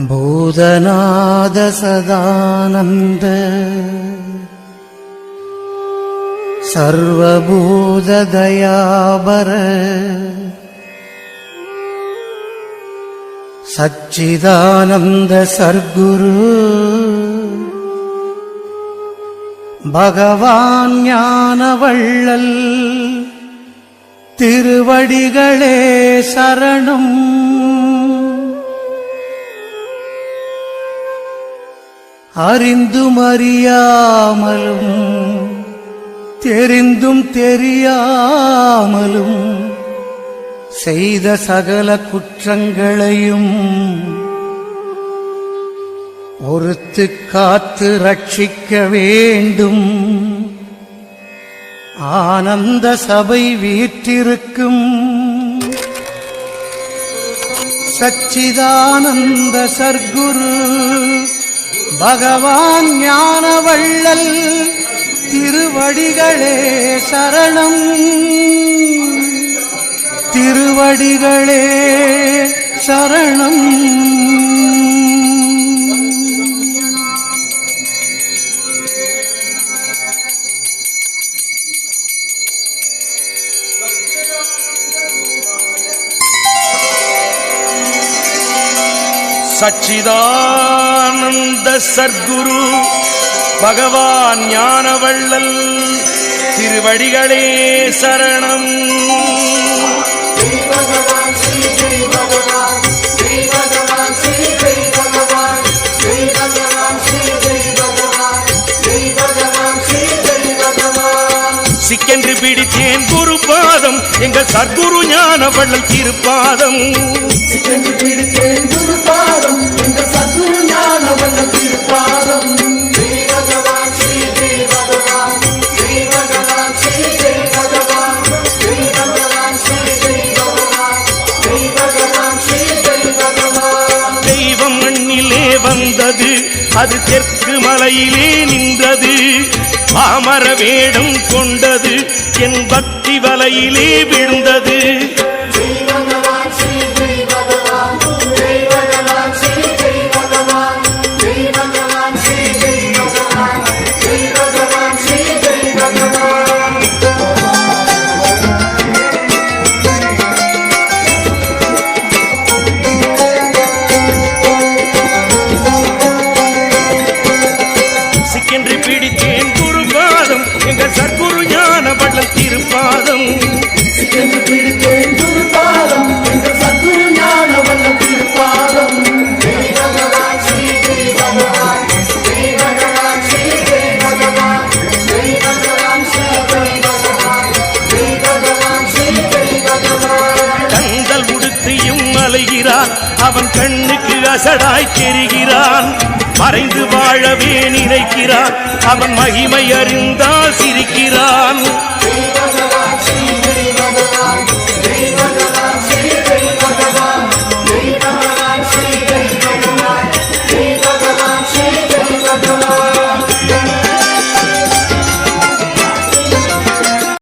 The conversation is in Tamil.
பூதநாத சதானந்த சர்வபூத தயாபர சச்சிதானந்த சர்க்குரு பகவான் ஞானவள்ளல் திருவடிகளே சரணம். அறிந்தும் அறியாமலும் தெரிந்தும் தெரியாமலும் செய்த சகல குற்றங்களையும் பொறுத்து காத்து ரட்சிக்க வேண்டும். ஆனந்த சபை வீற்றிருக்கும் சச்சிதானந்த சர்க்குரு பகவான் ஞானவள்ளல் திருவடிகளே சரணம். திருவடிகளே சரணம். சச்சிதானந்த சர்க்குரு பகவான் ஞானவள்ளல் திருவடிகளே சரணம். சிக்கென்று பிடித்தேன் குருபாதம் எங்கள் சர்க்குரு ஞானவள்ளல் திருப்பாதம். சிக்கென்று பிடித்தேன் குருபாதம் எங்கள் சர்க்குரு ஞானவள்ளல் திருப்பாதம். ஜெய் பகவான் ஸ்ரீ ஜெய் பகவான் ஜெய் பகவான் ஸ்ரீ ஜெய் பகவான் ஜெய் பகவான் ஸ்ரீ ஜெய் பகவான் ஜெய் பகவான் ஸ்ரீ ஜெய் பகவான். தெய்வம் மண்ணிலே வந்தது அது தெற்கு மலையிலே நின்றது. பாமர வேடம் கொண்டது என் பக்தி வலையிலே விழுந்தது. எங்கள் சர்க்குரு ஞானவள்ளல் திருப்பாதம். சிக்கென்று பிடித்தேன் குருபாதம் எங்கள் சர்க்குரு ஞானவள்ளல் திருப்பாதம். ஜெய் பகவான் ஸ்ரீ ஜெய் பகவான் ஜெய் பகவான் ஸ்ரீ ஜெய் பகவான் ஜெய் பகவான் ஸ்ரீ ஜெய் பகவான் ஜெய் பகவான் ஸ்ரீ ஜெய் பகவான். கந்தல் உடுத்தியும் அலைகிறான் அவன் கண்ணுக்கு அசடாய் தெரிகிறான். மறைந்து வாழவே நினைக்கிறான் அவன் மகிமை அறிந்தால் சிரிக்கிறான்.